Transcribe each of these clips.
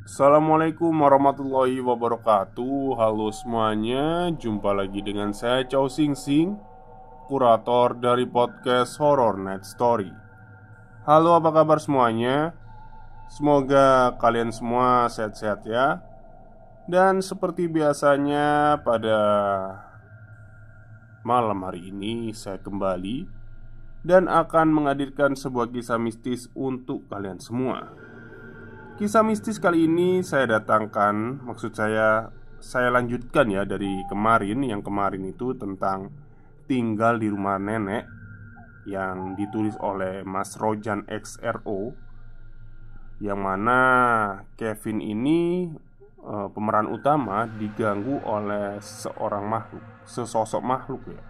Assalamualaikum warahmatullahi wabarakatuh. Halo semuanya, jumpa lagi dengan saya Chow Sing Sing, kurator dari podcast Horror Night Story. Halo, apa kabar semuanya? Semoga kalian semua sehat-sehat ya. Dan seperti biasanya pada malam hari ini saya kembali dan akan menghadirkan sebuah kisah mistis untuk kalian semua. Kisah mistis kali ini saya datangkan, maksud saya lanjutkan ya dari kemarin. Yang kemarin itu tentang tinggal di rumah nenek yang ditulis oleh Mas Rojan XRO, yang mana Kevin ini pemeran utama diganggu oleh seorang makhluk, sesosok makhluk ya,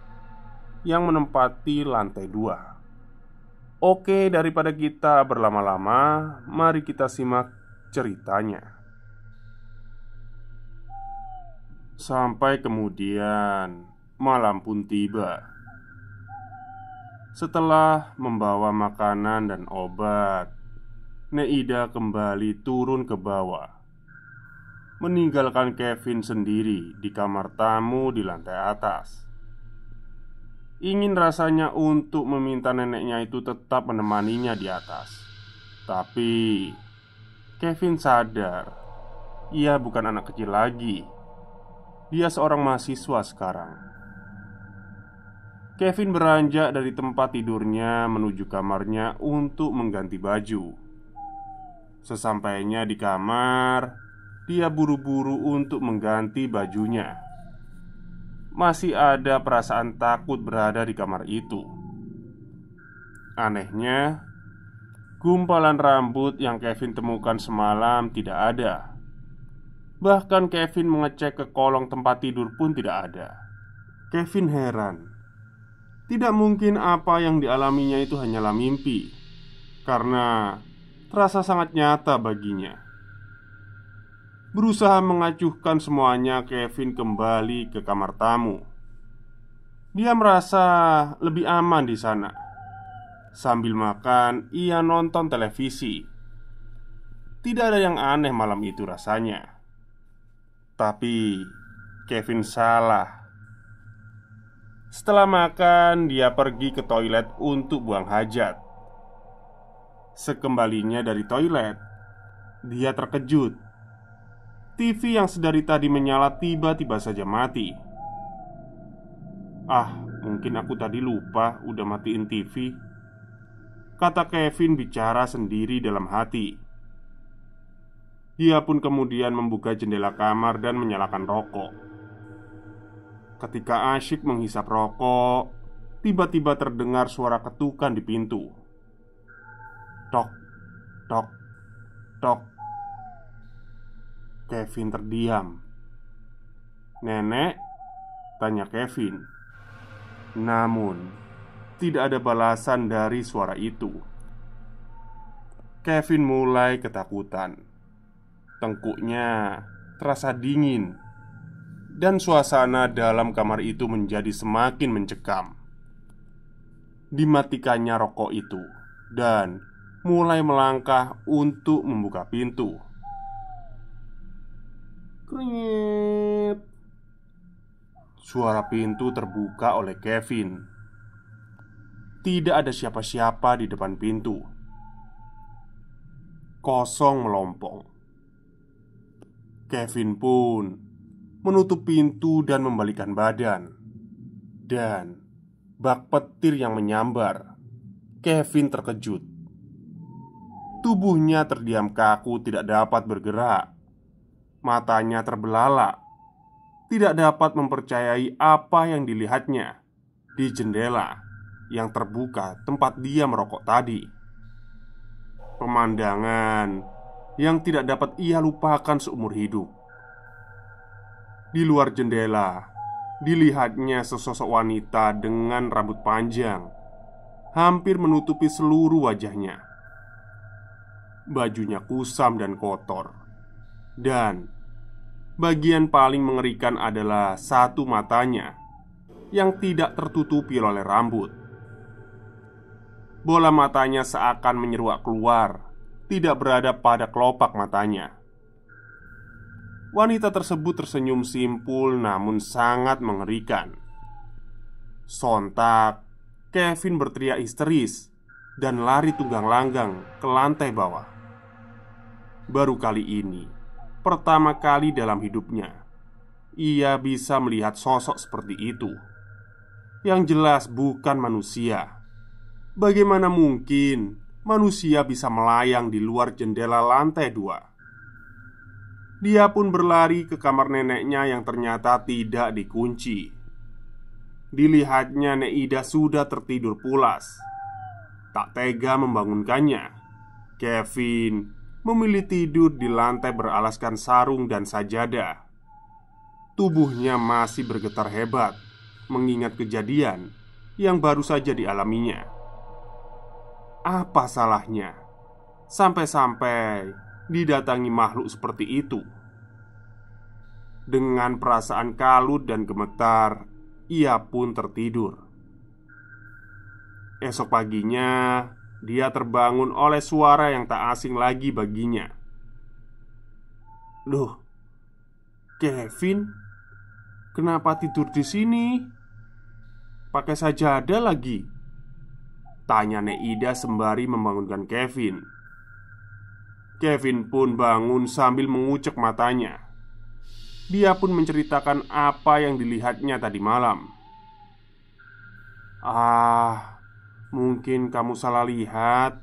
yang menempati lantai 2. Oke, daripada kita berlama-lama, mari kita simak ceritanya. Sampai kemudian malam pun tiba. Setelah membawa makanan dan obat, Neida kembali turun ke bawah, meninggalkan Kevin sendiri di kamar tamu di lantai atas. Ingin rasanya untuk meminta neneknya itu tetap menemaninya di atas, tapi Kevin sadar ia bukan anak kecil lagi. Dia seorang mahasiswa sekarang. Kevin beranjak dari tempat tidurnya menuju kamarnya untuk mengganti baju. Sesampainya di kamar, dia buru-buru untuk mengganti bajunya. Masih ada perasaan takut berada di kamar itu. Anehnya, gumpalan rambut yang Kevin temukan semalam tidak ada. Bahkan Kevin mengecek ke kolong tempat tidur pun tidak ada. Kevin heran. Tidak mungkin apa yang dialaminya itu hanyalah mimpi, karena terasa sangat nyata baginya. Berusaha mengacuhkan semuanya, Kevin kembali ke kamar tamu. Dia merasa lebih aman di sana. Sambil makan, ia nonton televisi. Tidak ada yang aneh malam itu rasanya. Tapi Kevin salah. Setelah makan, dia pergi ke toilet untuk buang hajat. Sekembalinya dari toilet, dia terkejut. TV yang sedari tadi menyala tiba-tiba saja mati. "Ah, mungkin aku tadi lupa udah matiin TV," kata Kevin bicara sendiri dalam hati. Dia pun kemudian membuka jendela kamar dan menyalakan rokok. Ketika asyik menghisap rokok, tiba-tiba terdengar suara ketukan di pintu. Tok, tok, tok. Kevin terdiam. "Nenek?" tanya Kevin. Namun tidak ada balasan dari suara itu. Kevin mulai ketakutan. Tengkuknya terasa dingin, dan suasana dalam kamar itu menjadi semakin mencekam. Dimatikannya rokok itu, dan mulai melangkah untuk membuka pintu. Kringit. Suara pintu terbuka oleh Kevin. Tidak ada siapa-siapa di depan pintu. Kosong melompong. Kevin pun menutup pintu dan membalikkan badan. Dan bak petir yang menyambar. Kevin terkejut. Tubuhnya terdiam kaku, tidak dapat bergerak. Matanya terbelalak. Tidak dapat mempercayai apa yang dilihatnya di jendela yang terbuka tempat dia merokok tadi. Pemandangan yang tidak dapat ia lupakan seumur hidup. Di luar jendela, dilihatnya sesosok wanita dengan rambut panjang, hampir menutupi seluruh wajahnya. Bajunya kusam dan kotor. Dan bagian paling mengerikan adalah satu matanya yang tidak tertutupi oleh rambut. Bola matanya seakan menyeruak keluar, tidak berada pada kelopak matanya. wanita tersebut tersenyum simpul namun sangat mengerikan. Sontak, Kevin berteriak histeris dan lari tunggang-langgang ke lantai bawah. Baru kali ini, pertama kali dalam hidupnya, ia bisa melihat sosok seperti itu. Yang jelas bukan manusia. Bagaimana mungkin manusia bisa melayang di luar jendela lantai 2? Dia pun berlari ke kamar neneknya yang ternyata tidak dikunci. Dilihatnya Nek Ida sudah tertidur pulas. Tak tega membangunkannya, Kevin memilih tidur di lantai beralaskan sarung dan sajadah. Tubuhnya masih bergetar hebat mengingat kejadian yang baru saja dialaminya. Apa salahnya sampai-sampai didatangi makhluk seperti itu? Dengan perasaan kalut dan gemetar, ia pun tertidur. Esok paginya, dia terbangun oleh suara yang tak asing lagi baginya. "Loh, Kevin, kenapa tidur di sini? Pakai sajadah lagi?" tanya Nek Ida sembari membangunkan Kevin. Kevin pun bangun sambil mengucek matanya. Dia pun menceritakan apa yang dilihatnya tadi malam. Mungkin kamu salah lihat.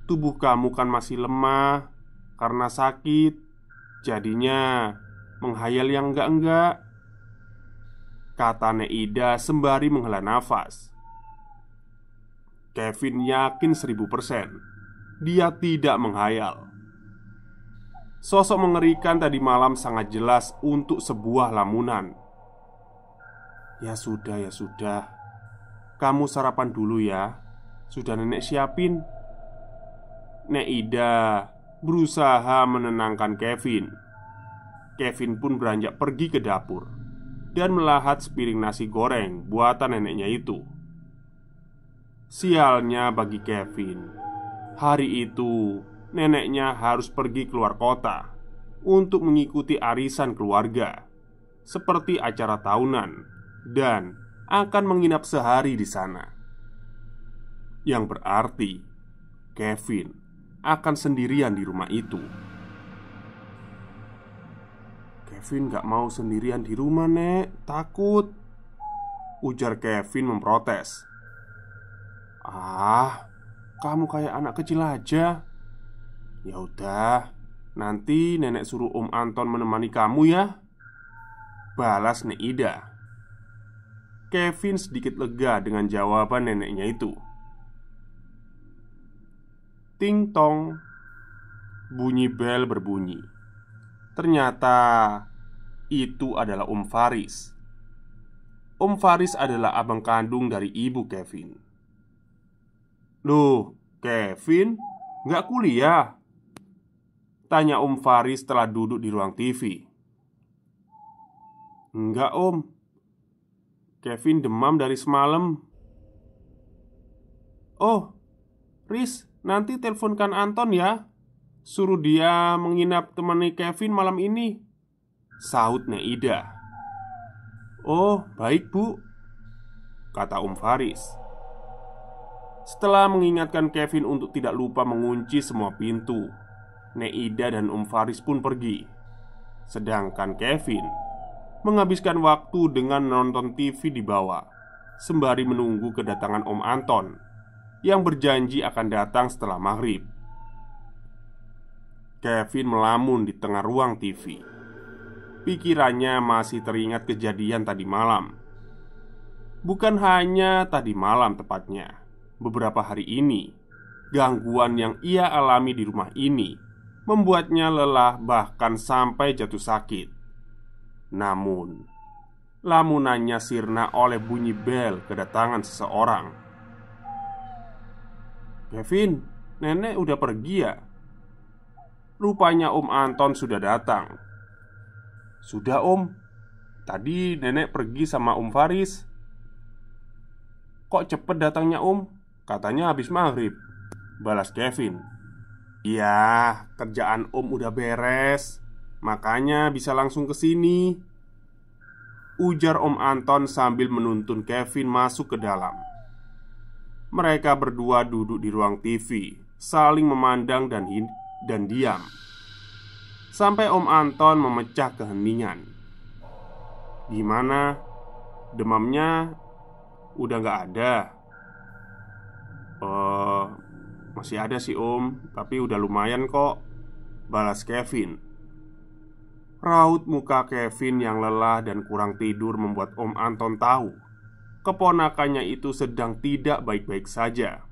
Tubuh kamu kan masih lemah karena sakit. Jadinya menghayal yang enggak-enggak, kata Nek Ida sembari menghela nafas. Kevin yakin 1000% dia tidak menghayal. Sosok mengerikan tadi malam sangat jelas untuk sebuah lamunan. Ya sudah, kamu sarapan dulu ya. Sudah nenek siapin." Nek Ida berusaha menenangkan Kevin. Kevin pun beranjak pergi ke dapur dan melahap sepiring nasi goreng buatan neneknya itu. Sialnya bagi Kevin, hari itu neneknya harus pergi keluar kota untuk mengikuti arisan keluarga, seperti acara tahunan, dan akan menginap sehari di sana. Yang berarti Kevin akan sendirian di rumah itu. "Kevin gak mau sendirian di rumah, Nek. Takut," ujar Kevin memprotes. Kamu kayak anak kecil aja. Ya udah, nanti nenek suruh Om Anton menemani kamu ya," balas Nek Ida. Kevin sedikit lega dengan jawaban neneknya itu. Ting tong, bunyi bel berbunyi. Ternyata itu adalah Om Faris. Om Faris adalah abang kandung dari ibu Kevin. "Loh, Kevin, nggak kuliah?" tanya Om Faris setelah duduk di ruang TV. "Enggak, Om. Kevin demam dari semalam." "Oh, Riz, nanti teleponkan Anton ya. Suruh dia menginap temani Kevin malam ini," sahut Nek Ida. "Oh, baik Bu," kata Om Faris. Setelah mengingatkan Kevin untuk tidak lupa mengunci semua pintu, Nek Ida dan Om Faris pun pergi. Sedangkan Kevin menghabiskan waktu dengan nonton TV di bawah, sembari menunggu kedatangan Om Anton yang berjanji akan datang setelah maghrib. Kevin melamun di tengah ruang TV. Pikirannya masih teringat kejadian tadi malam. Bukan hanya tadi malam tepatnya, beberapa hari ini, gangguan yang ia alami di rumah ini membuatnya lelah bahkan sampai jatuh sakit. Namun, lamunannya sirna oleh bunyi bel kedatangan seseorang. "Kevin, nenek udah pergi ya?" Rupanya Om Anton sudah datang. "Sudah Om, tadi nenek pergi sama Om Faris." "Kok cepet datangnya Om? Katanya habis maghrib," balas Kevin. "Iya, kerjaan Om udah beres. makanya bisa langsung ke sini," ujar Om Anton sambil menuntun Kevin masuk ke dalam. Mereka berdua duduk di ruang TV, saling memandang dan diam. Sampai Om Anton memecah keheningan. "Gimana? Demamnya udah nggak ada?" "Eh, masih ada sih Om, tapi udah lumayan kok," balas Kevin. Raut muka Kevin yang lelah dan kurang tidur membuat Om Anton tahu keponakannya itu sedang tidak baik-baik saja.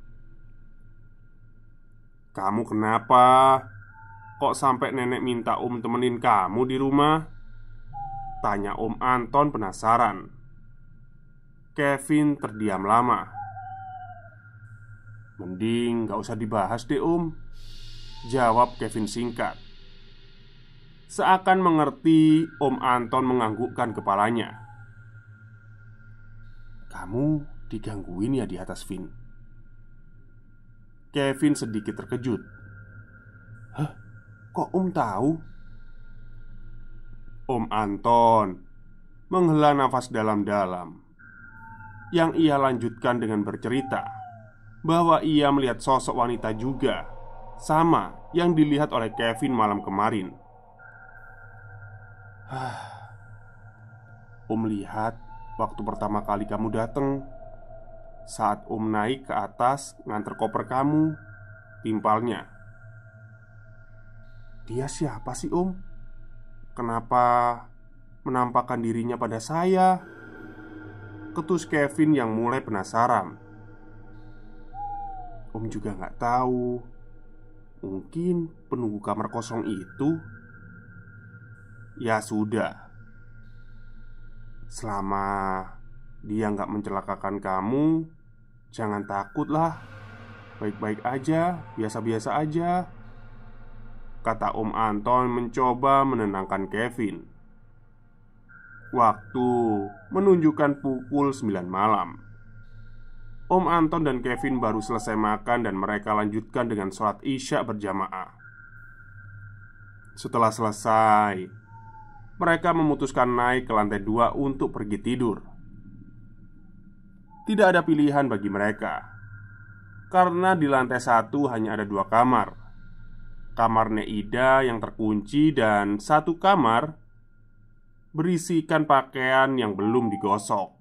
"Kamu kenapa? Kok sampai nenek minta Om temenin kamu di rumah?" tanya Om Anton penasaran. Kevin terdiam lama. "Mending gak usah dibahas deh Om," jawab Kevin singkat. Seakan mengerti, Om Anton menganggukkan kepalanya. "Kamu digangguin ya di atas, Vin?" Kevin sedikit terkejut. "Hah? Kok Om tahu?" Om Anton menghela nafas dalam-dalam. Yang ia lanjutkan dengan bercerita bahwa ia melihat sosok wanita juga, sama yang dilihat oleh Kevin malam kemarin. "Om lihat waktu pertama kali kamu datang, saat Om naik ke atas nganter koper kamu," timpalnya. "Dia siapa sih Om? Kenapa menampakkan dirinya pada saya?" ketus Kevin yang mulai penasaran. "Om juga nggak tahu. Mungkin penunggu kamar kosong itu." "Ya sudah, selama dia nggak mencelakakan kamu, jangan takutlah. Baik-baik aja, biasa-biasa aja," kata Om Anton mencoba menenangkan Kevin. Waktu menunjukkan pukul 9 malam. Om Anton dan Kevin baru selesai makan dan mereka lanjutkan dengan sholat Isya berjamaah. Setelah selesai, mereka memutuskan naik ke lantai 2 untuk pergi tidur. Tidak ada pilihan bagi mereka, karena di lantai 1 hanya ada 2 kamar. Kamar Neida yang terkunci dan satu kamar berisikan pakaian yang belum digosok.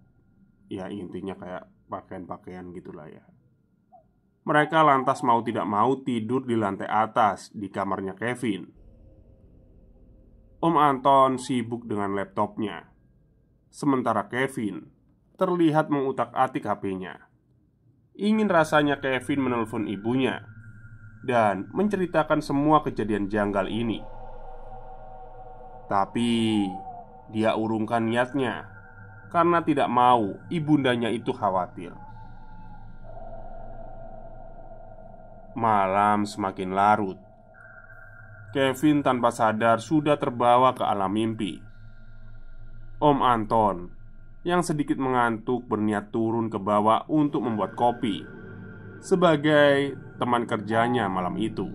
Ya intinya kayak pakaian-pakaian gitulah ya. Mereka lantas mau tidak mau tidur di lantai atas di kamarnya Kevin. Om Anton sibuk dengan laptopnya, sementara Kevin terlihat mengutak-atik HP-nya. Ingin rasanya Kevin menelpon ibunya dan menceritakan semua kejadian janggal ini. Tapi dia urungkan niatnya karena tidak mau ibundanya itu khawatir. Malam semakin larut. Kevin tanpa sadar sudah terbawa ke alam mimpi. Om Anton yang sedikit mengantuk berniat turun ke bawah untuk membuat kopi sebagai teman kerjanya malam itu.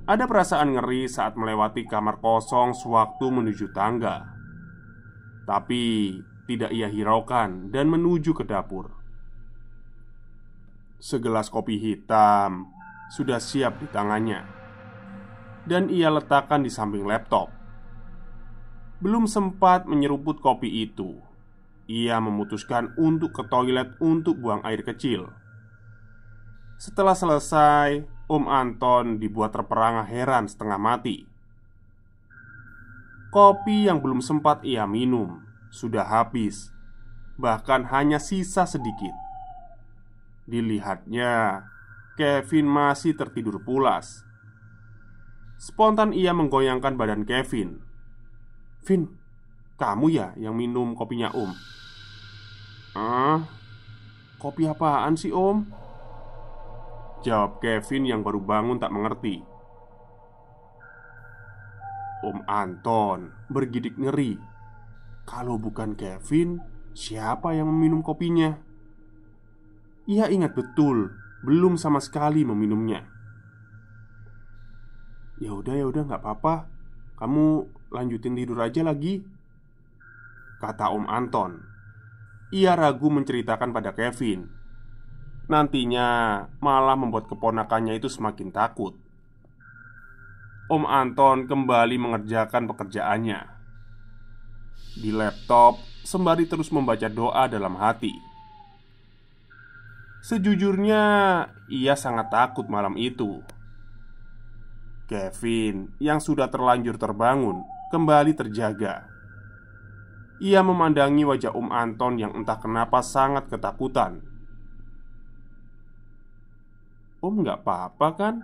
Ada perasaan ngeri saat melewati kamar kosong sewaktu menuju tangga. Tapi tidak ia hiraukan dan menuju ke dapur. Segelas kopi hitam sudah siap di tangannya, dan ia letakkan di samping laptop. Belum sempat menyeruput kopi itu, ia memutuskan untuk ke toilet untuk buang air kecil. Setelah selesai, Om Anton dibuat terperangah heran setengah mati. Kopi yang belum sempat ia minum sudah habis, bahkan hanya sisa sedikit. Dilihatnya, Kevin masih tertidur pulas. Spontan ia menggoyangkan badan Kevin. "Vin, kamu ya yang minum kopinya Om?" "Ah, kopi apaan sih Om?" jawab Kevin yang baru bangun tak mengerti. Om Anton bergidik ngeri. Kalau bukan Kevin, siapa yang meminum kopinya? Ia ingat betul belum sama sekali meminumnya. Ya udah nggak apa-apa. kamu lanjutin tidur aja lagi," kata Om Anton. Ia ragu menceritakan pada Kevin. Nantinya malah membuat keponakannya itu semakin takut. Om Anton kembali mengerjakan pekerjaannya di laptop sembari terus membaca doa dalam hati. Sejujurnya, ia sangat takut malam itu. Kevin yang sudah terlanjur terbangun kembali terjaga. Ia memandangi wajah Om Anton yang entah kenapa sangat ketakutan. "Om nggak apa-apa kan?"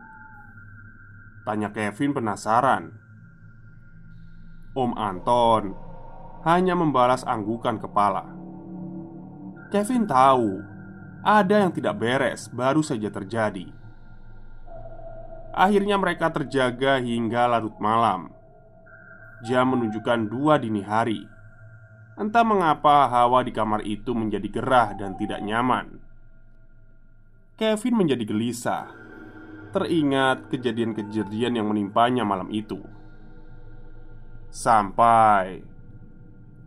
tanya Kevin penasaran. Om Anton hanya membalas anggukan kepala. Kevin tahu ada yang tidak beres baru saja terjadi. Akhirnya mereka terjaga hingga larut malam. Jam menunjukkan 2 dini hari. Entah mengapa hawa di kamar itu menjadi gerah dan tidak nyaman. Kevin menjadi gelisah, teringat kejadian-kejadian yang menimpanya malam itu. Sampai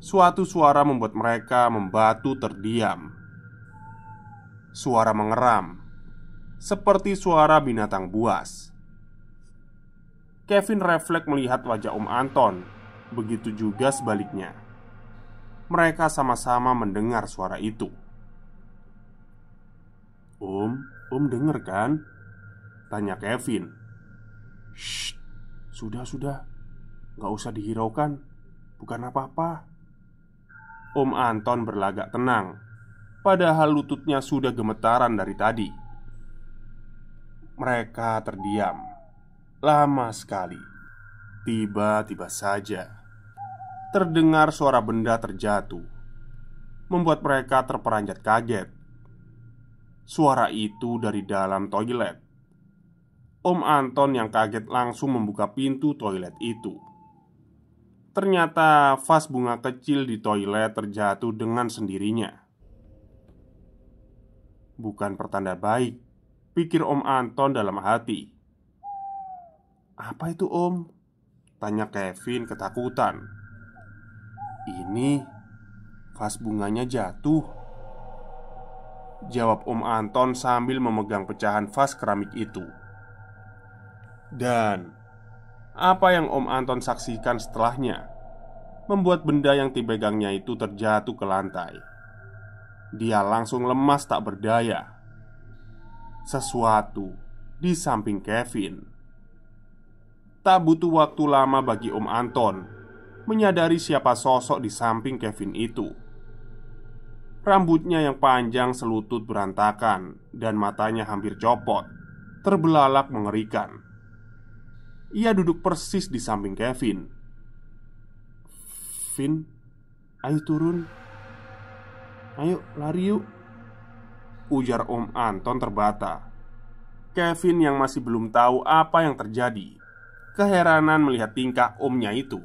suatu suara membuat mereka membatu terdiam. Suara mengeram, seperti suara binatang buas. Kevin refleks melihat wajah Om Anton. Begitu juga sebaliknya. Mereka sama-sama mendengar suara itu. Om denger kan?" tanya Kevin. "Shh, sudah, gak usah dihiraukan. Bukan apa-apa." Om Anton berlagak tenang, padahal lututnya sudah gemetaran dari tadi. Mereka terdiam lama sekali. Tiba-tiba saja terdengar suara benda terjatuh, membuat mereka terperanjat kaget. Suara itu dari dalam toilet. Om Anton yang kaget langsung membuka pintu toilet itu. Ternyata vas bunga kecil di toilet terjatuh dengan sendirinya. Bukan pertanda baik, pikir Om Anton dalam hati. "Apa itu, Om?" tanya Kevin ketakutan. "Ini vas bunganya jatuh," jawab Om Anton sambil memegang pecahan vas keramik itu. Dan apa yang Om Anton saksikan setelahnya membuat benda yang dipegangnya itu terjatuh ke lantai. Dia langsung lemas tak berdaya. Sesuatu di samping Kevin. Tak butuh waktu lama bagi Om Anton menyadari siapa sosok di samping Kevin itu. Rambutnya yang panjang selutut berantakan dan matanya hampir copot, terbelalak mengerikan. Ia duduk persis di samping Kevin. "Vin, ayo turun. Ayo lari yuk," ujar Om Anton terbata. Kevin yang masih belum tahu apa yang terjadi keheranan melihat tingkah omnya itu.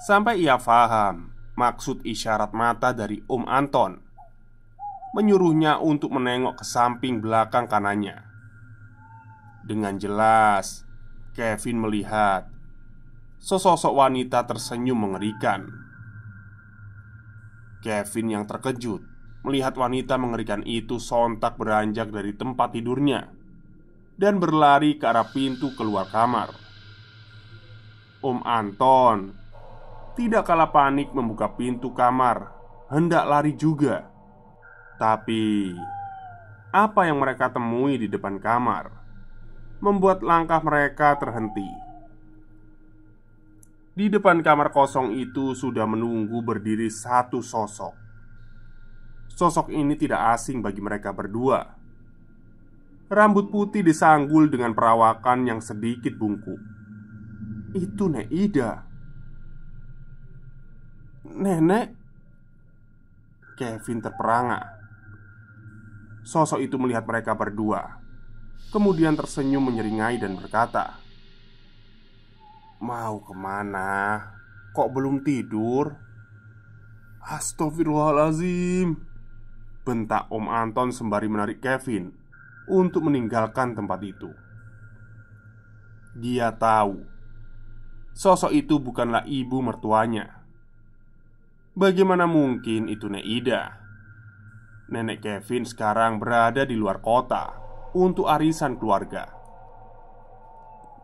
Sampai ia faham maksud isyarat mata dari Om Anton, menyuruhnya untuk menengok ke samping belakang kanannya. Dengan jelas Kevin melihat sesosok wanita tersenyum mengerikan. Kevin yang terkejut melihat wanita mengerikan itu sontak beranjak dari tempat tidurnya dan berlari ke arah pintu keluar kamar. Om Anton tidak kalah panik membuka pintu kamar, hendak lari juga. Tapi apa yang mereka temui di depan kamar membuat langkah mereka terhenti. Di depan kamar kosong itu sudah menunggu berdiri satu sosok. Sosok ini tidak asing bagi mereka berdua. Rambut putih disanggul dengan perawakan yang sedikit bungkuk. Itu Nek Ida. "Nenek?" Kevin terperangah. Sosok itu melihat mereka berdua, kemudian tersenyum menyeringai dan berkata, "Mau kemana? Kok belum tidur?" "Astagfirullahaladzim," bentak Om Anton sembari menarik Kevin untuk meninggalkan tempat itu. Dia tahu sosok itu bukanlah ibu mertuanya. Bagaimana mungkin itu Neida? Nenek Kevin sekarang berada di luar kota untuk arisan keluarga.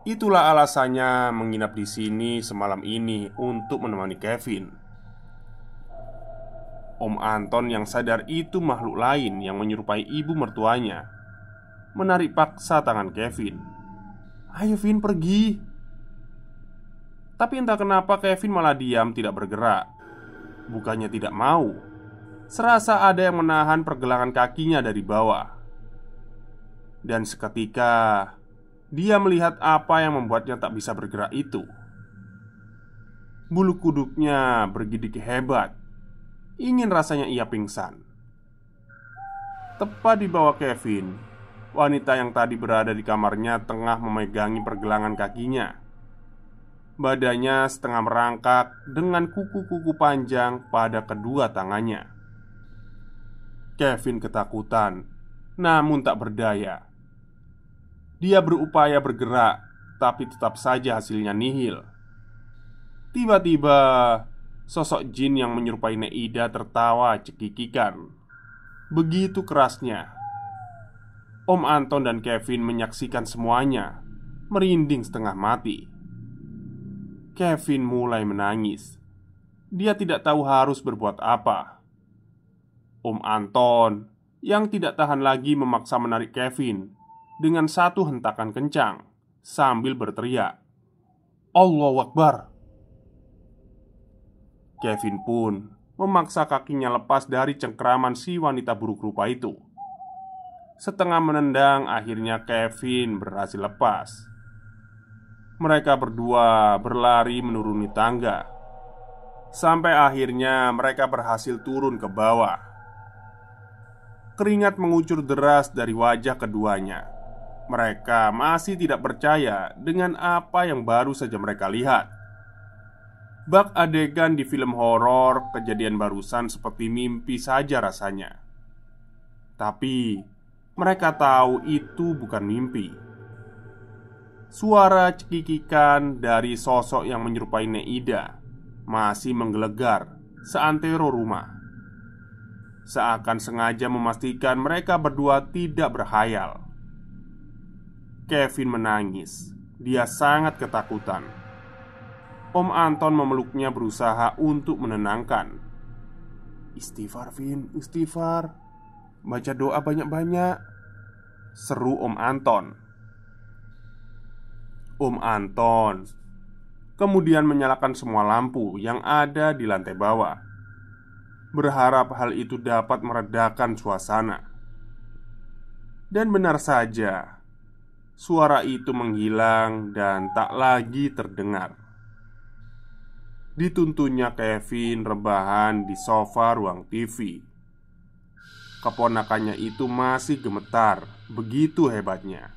Itulah alasannya menginap di sini semalam ini untuk menemani Kevin. Om Anton yang sadar itu makhluk lain yang menyerupai ibu mertuanya menarik paksa tangan Kevin. "Ayo Vin, pergi." Tapi entah kenapa Kevin malah diam tidak bergerak. Bukannya tidak mau, serasa ada yang menahan pergelangan kakinya dari bawah. Dan seketika dia melihat apa yang membuatnya tak bisa bergerak itu. Bulu kuduknya bergidik hebat. Ingin rasanya ia pingsan. Tepat di bawah Kevin, wanita yang tadi berada di kamarnya tengah memegangi pergelangan kakinya. Badannya setengah merangkak dengan kuku-kuku panjang pada kedua tangannya. Kevin ketakutan, namun tak berdaya. Dia berupaya bergerak, tapi tetap saja hasilnya nihil. Tiba-tiba, sosok jin yang menyerupai Neida tertawa cekikikan. Begitu kerasnya. Om Anton dan Kevin menyaksikan semuanya, merinding setengah mati. Kevin mulai menangis. Dia tidak tahu harus berbuat apa. Om Anton yang tidak tahan lagi memaksa menarik Kevin dengan satu hentakan kencang sambil berteriak, "Allahu Akbar!" Kevin pun memaksa kakinya lepas dari cengkeraman si wanita buruk rupa itu. Setengah menendang, akhirnya Kevin berhasil lepas. Mereka berdua berlari menuruni tangga. Sampai akhirnya mereka berhasil turun ke bawah. Keringat mengucur deras dari wajah keduanya. Mereka masih tidak percaya dengan apa yang baru saja mereka lihat. Bak adegan di film horor, kejadian barusan seperti mimpi saja rasanya. Tapi mereka tahu itu bukan mimpi. Suara cekikikan dari sosok yang menyerupai Neida masih menggelegar seantero rumah. Seakan sengaja memastikan mereka berdua tidak berkhayal. Kevin menangis. Dia sangat ketakutan. Om Anton memeluknya berusaha untuk menenangkan. "Istighfar Vin, istighfar. Baca doa banyak-banyak," seru Om Anton. Om Anton kemudian menyalakan semua lampu yang ada di lantai bawah, berharap hal itu dapat meredakan suasana. Dan benar saja, suara itu menghilang dan tak lagi terdengar. Dituntunnya Kevin rebahan di sofa ruang TV. Keponakannya itu masih gemetar, begitu hebatnya.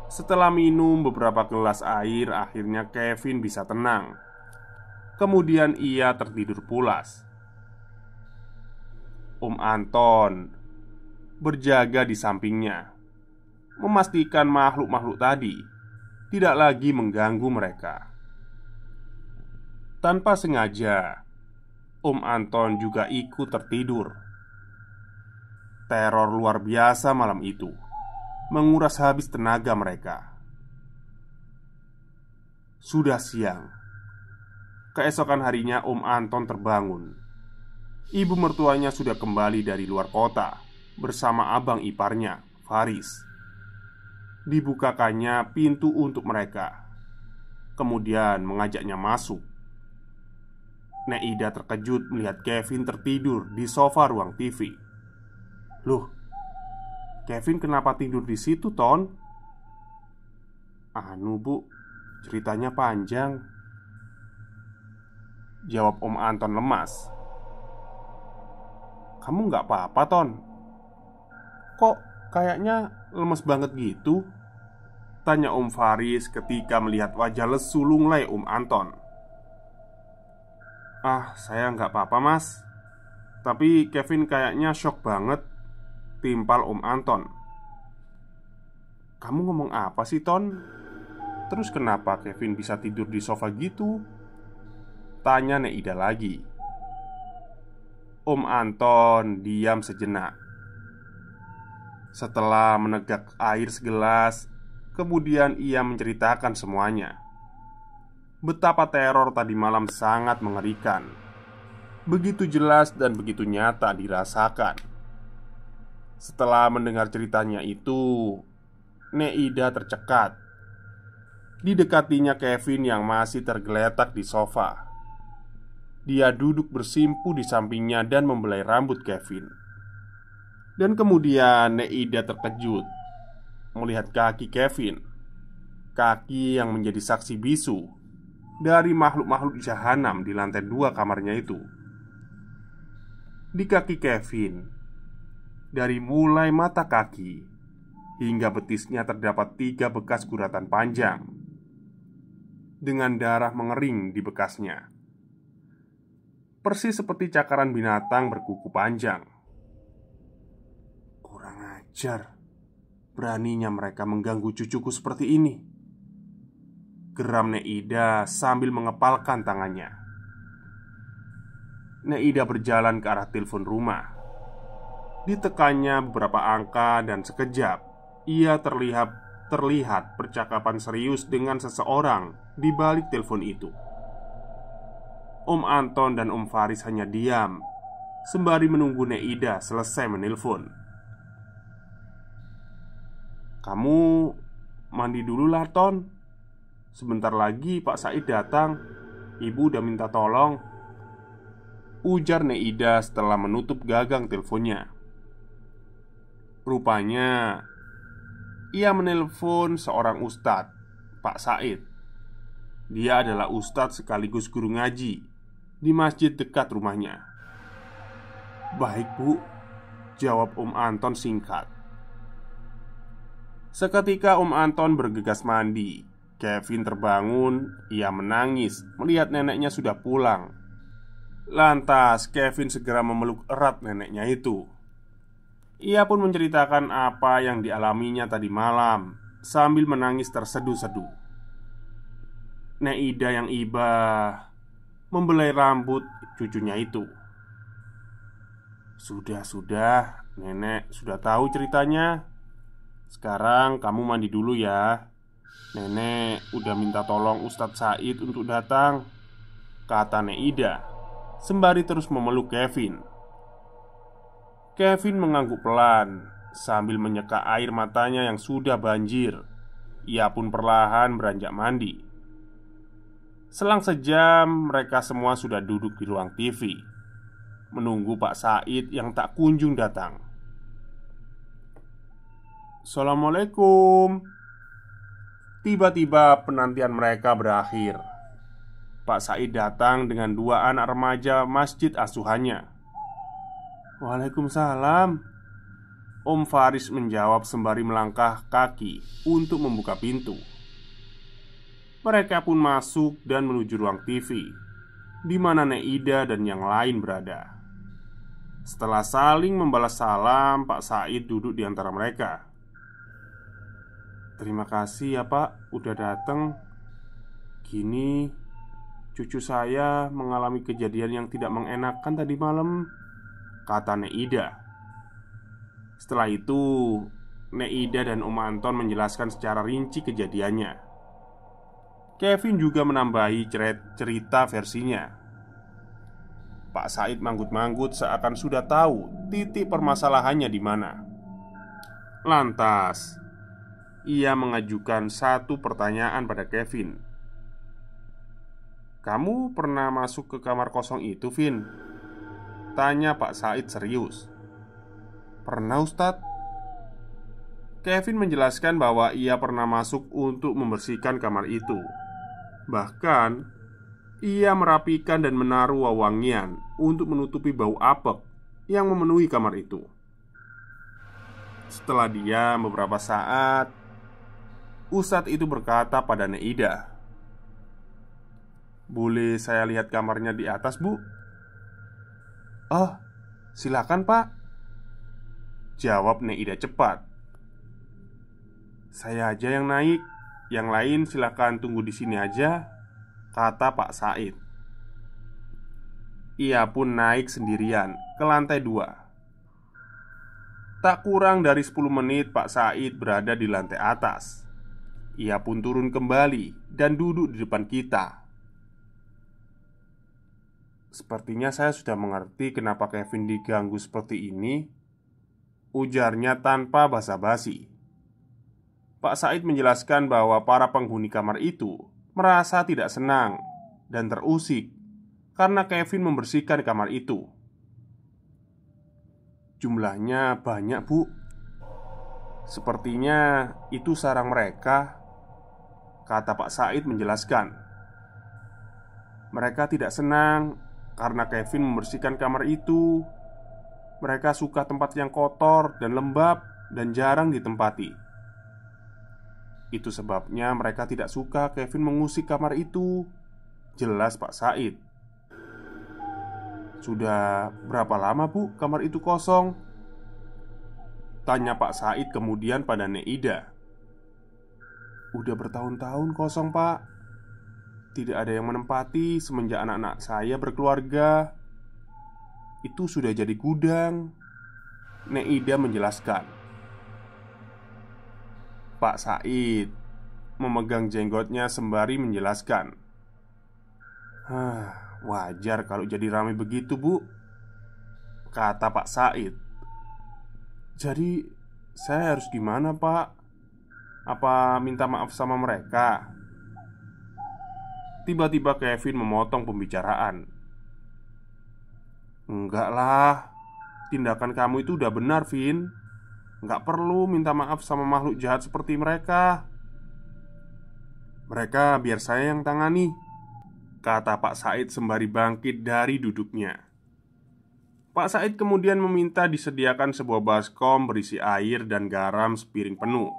Setelah minum beberapa gelas air, akhirnya Kevin bisa tenang. Kemudian ia tertidur pulas. Om Anton berjaga di sampingnya, memastikan makhluk-makhluk tadi tidak lagi mengganggu mereka. Tanpa sengaja, Om Anton juga ikut tertidur. Teror luar biasa malam itu menguras habis tenaga mereka. Sudah siang. Keesokan harinya Om Anton terbangun. Ibu mertuanya sudah kembali dari luar kota bersama abang iparnya, Faris. Dibukakannya pintu untuk mereka, kemudian mengajaknya masuk. Neida terkejut melihat Kevin tertidur di sofa ruang TV. "Loh, Kevin kenapa tidur di situ, Ton?" "Anu bu, ceritanya panjang," jawab Om Anton lemas. "Kamu nggak apa-apa, Ton? Kok kayaknya lemes banget gitu?" tanya Om Faris ketika melihat wajah lesu lunglai Om Anton. "Ah, saya nggak apa-apa mas. Tapi Kevin kayaknya shock banget," timpal Om Anton. "Kamu ngomong apa sih, Ton?" Terus kenapa Kevin bisa tidur di sofa gitu? Tanya Neida lagi. Om Anton diam sejenak. Setelah menegak air segelas, kemudian ia menceritakan semuanya. Betapa teror tadi malam sangat mengerikan. Begitu jelas dan begitu nyata dirasakan. Setelah mendengar ceritanya itu, Neida tercekat. Didekatinya Kevin yang masih tergeletak di sofa. Dia duduk bersimpu di sampingnya dan membelai rambut Kevin. Dan kemudian Neida terkejut melihat kaki Kevin. Kaki yang menjadi saksi bisu dari makhluk-makhluk jahanam di lantai 2 kamarnya itu. Di kaki Kevin, dari mulai mata kaki hingga betisnya terdapat 3 bekas guratan panjang dengan darah mengering di bekasnya. Persis seperti cakaran binatang berkuku panjang. Kurang ajar, beraninya mereka mengganggu cucuku seperti ini, geram Neida sambil mengepalkan tangannya. Neida berjalan ke arah telepon rumah. Ditekannya beberapa angka dan sekejap ia terlihat percakapan serius dengan seseorang di balik telepon itu. Om Anton dan Om Faris hanya diam sembari menunggu Neida selesai menelpon. "Kamu mandi dulu lah, Ton. Sebentar lagi Pak Said datang. Ibu udah minta tolong," ujar Neida setelah menutup gagang teleponnya. Rupanya ia menelpon seorang ustadz, Pak Said. Dia adalah ustadz sekaligus guru ngaji di masjid dekat rumahnya. "Baik, Bu," jawab Om Anton singkat. Seketika Om Anton bergegas mandi. Kevin terbangun. Ia menangis melihat neneknya sudah pulang. Lantas Kevin segera memeluk erat neneknya itu. Ia pun menceritakan apa yang dialaminya tadi malam sambil menangis terseduh-seduh. Neida yang iba membelai rambut cucunya itu. Sudah, nenek sudah tahu ceritanya. Sekarang kamu mandi dulu ya. Nenek udah minta tolong Ustadz Said untuk datang," kata Neida sembari terus memeluk Kevin. Kevin mengangguk pelan sambil menyeka air matanya yang sudah banjir. Ia pun perlahan beranjak mandi. Selang sejam, mereka semua sudah duduk di ruang TV menunggu Pak Said yang tak kunjung datang. "Assalamualaikum." Tiba-tiba penantian mereka berakhir. Pak Said datang dengan 2 anak remaja masjid asuhannya. "Waalaikumsalam." Om Faris menjawab sembari melangkah kaki untuk membuka pintu. Mereka pun masuk dan menuju ruang TV di mana Neida dan yang lain berada. Setelah saling membalas salam, Pak Said duduk di antara mereka. "Terima kasih ya Pak, udah datang. Gini, cucu saya mengalami kejadian yang tidak mengenakan tadi malam," kata Neida. Setelah itu, Neida dan Om Anton menjelaskan secara rinci kejadiannya. Kevin juga menambahi cerita versinya. Pak Said manggut-manggut seakan sudah tahu titik permasalahannya di mana. Lantas, ia mengajukan satu pertanyaan pada Kevin. "Kamu pernah masuk ke kamar kosong itu, Vin?" tanya Pak Said serius. "Pernah, Ustadz." Kevin menjelaskan bahwa ia pernah masuk untuk membersihkan kamar itu. Bahkan, ia merapikan dan menaruh wewangian untuk menutupi bau apek yang memenuhi kamar itu. Setelah diam beberapa saat, ustadz itu berkata pada Neida, "Boleh saya lihat kamarnya di atas, Bu?" "Oh, silakan Pak," jawab Neida cepat. "Saya aja yang naik. Yang lain silakan tunggu di sini aja," kata Pak Said. Ia pun naik sendirian ke lantai 2. Tak kurang dari 10 menit Pak Said berada di lantai atas. Ia pun turun kembali dan duduk di depan kita. "Sepertinya saya sudah mengerti kenapa Kevin diganggu seperti ini," ujarnya tanpa basa-basi. Pak Said menjelaskan bahwa para penghuni kamar itu merasa tidak senang dan terusik karena Kevin membersihkan kamar itu. "Jumlahnya banyak, Bu. Sepertinya itu sarang mereka," kata Pak Said menjelaskan. "Mereka tidak senang karena Kevin membersihkan kamar itu. Mereka suka tempat yang kotor dan lembab dan jarang ditempati. Itu sebabnya mereka tidak suka Kevin mengusik kamar itu," jelas Pak Said. "Sudah berapa lama, Bu, kamar itu kosong?" tanya Pak Said kemudian pada Neida. "Udah bertahun-tahun kosong, Pak. Tidak ada yang menempati semenjak anak-anak saya berkeluarga. Itu sudah jadi gudang," Neida menjelaskan. Pak Said memegang jenggotnya sembari menjelaskan, "Wajar kalau jadi ramai begitu, Bu," kata Pak Said. "Jadi saya harus gimana, Pak? Apa minta maaf sama mereka?" Tiba-tiba Kevin memotong pembicaraan. "Enggak lah, tindakan kamu itu udah benar, Vin. Enggak perlu minta maaf sama makhluk jahat seperti mereka. Mereka biar saya yang tangani," kata Pak Said sembari bangkit dari duduknya. Pak Said kemudian meminta disediakan sebuah baskom berisi air dan garam sepiring penuh.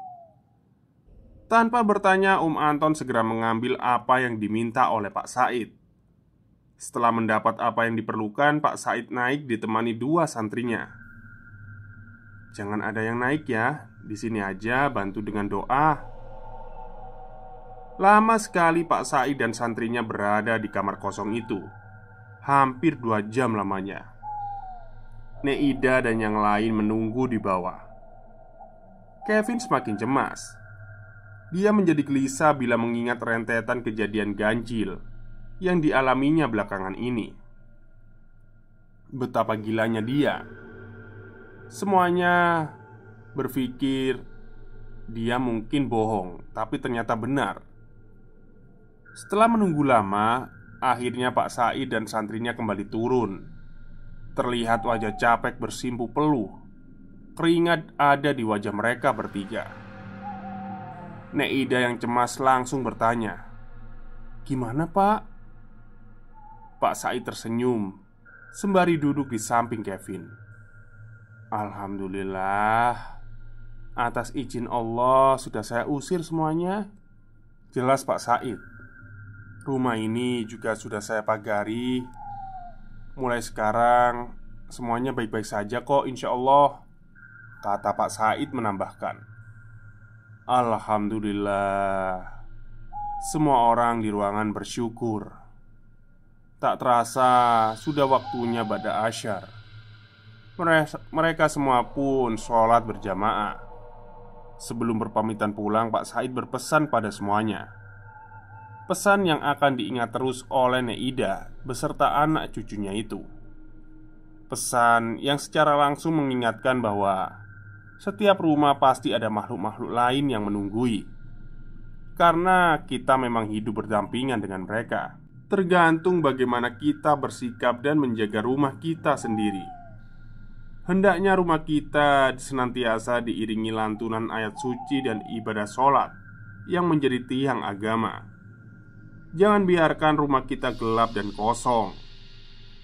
Tanpa bertanya, Anton segera mengambil apa yang diminta oleh Pak Said. Setelah mendapat apa yang diperlukan, Pak Said naik ditemani 2 santrinya. "Jangan ada yang naik ya, di sini aja bantu dengan doa." Lama sekali Pak Said dan santrinya berada di kamar kosong itu. Hampir 2 jam lamanya. Neida dan yang lain menunggu di bawah. Kevin semakin cemas. Dia menjadi gelisah bila mengingat rentetan kejadian ganjil yang dialaminya belakangan ini. Betapa gilanya dia. Semuanya berpikir dia mungkin bohong, tapi ternyata benar. Setelah menunggu lama, akhirnya Pak Said dan santrinya kembali turun. Terlihat wajah capek bersimpu peluh. Keringat ada di wajah mereka bertiga. Neida yang cemas langsung bertanya, "Gimana, Pak?" Pak Said tersenyum sembari duduk di samping Kevin. "Alhamdulillah, atas izin Allah sudah saya usir semuanya," jelas Pak Said. "Rumah ini juga sudah saya pagari. Mulai sekarang semuanya baik-baik saja kok, insya Allah," kata Pak Said menambahkan. Alhamdulillah. Semua orang di ruangan bersyukur. Tak terasa sudah waktunya ba'da asyar. Mereka semua pun sholat berjamaah. Sebelum berpamitan pulang, Pak Said berpesan pada semuanya. Pesan yang akan diingat terus oleh Neida beserta anak cucunya itu. Pesan yang secara langsung mengingatkan bahwa setiap rumah pasti ada makhluk-makhluk lain yang menunggui. Karena kita memang hidup berdampingan dengan mereka. Tergantung bagaimana kita bersikap dan menjaga rumah kita sendiri. Hendaknya rumah kita senantiasa diiringi lantunan ayat suci dan ibadah sholat yang menjadi tiang agama. Jangan biarkan rumah kita gelap dan kosong,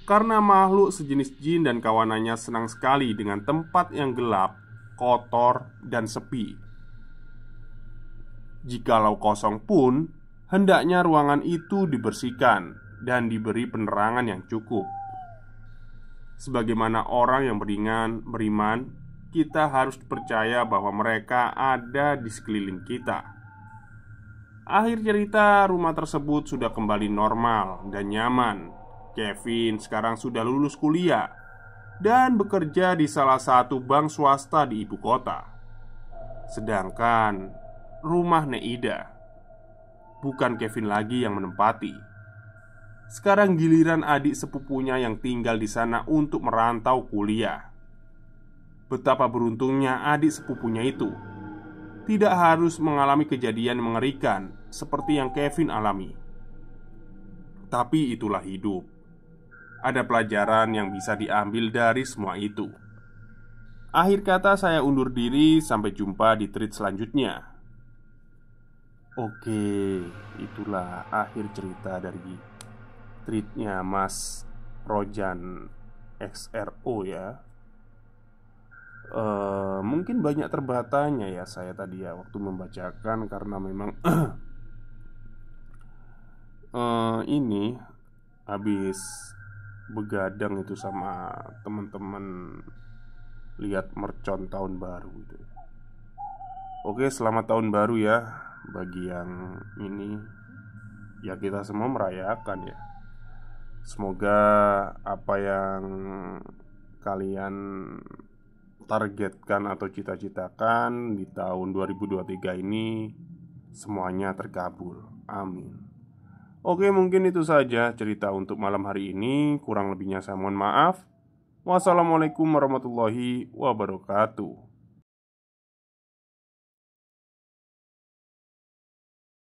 karena makhluk sejenis jin dan kawanannya senang sekali dengan tempat yang gelap, kotor, dan sepi. Jikalau kosong pun, hendaknya ruangan itu dibersihkan dan diberi penerangan yang cukup. Sebagaimana orang yang beriman, kita harus percaya bahwa mereka ada di sekeliling kita. Akhir cerita, rumah tersebut sudah kembali normal dan nyaman. Kevin sekarang sudah lulus kuliah dan bekerja di salah satu bank swasta di ibu kota. Sedangkan rumah Neida, bukan Kevin lagi yang menempati. Sekarang giliran adik sepupunya yang tinggal di sana untuk merantau kuliah. Betapa beruntungnya adik sepupunya itu tidak harus mengalami kejadian mengerikan seperti yang Kevin alami. Tapi itulah hidup. Ada pelajaran yang bisa diambil dari semua itu. Akhir kata saya undur diri, sampai jumpa di treat selanjutnya. Oke, itulah akhir cerita dari treatnya Mas Rojan XRO ya. Mungkin banyak terbatanya ya saya tadi ya waktu membacakan karena memang ini habis begadang itu sama teman-teman lihat mercon tahun baru itu. Oke, selamat tahun baru ya bagi yang ini. Ya kita semua merayakan ya. Semoga apa yang kalian targetkan atau cita-citakan di tahun 2023 ini semuanya terkabul. Amin. Oke, mungkin itu saja cerita untuk malam hari ini. Kurang lebihnya saya mohon maaf. Wassalamualaikum warahmatullahi wabarakatuh.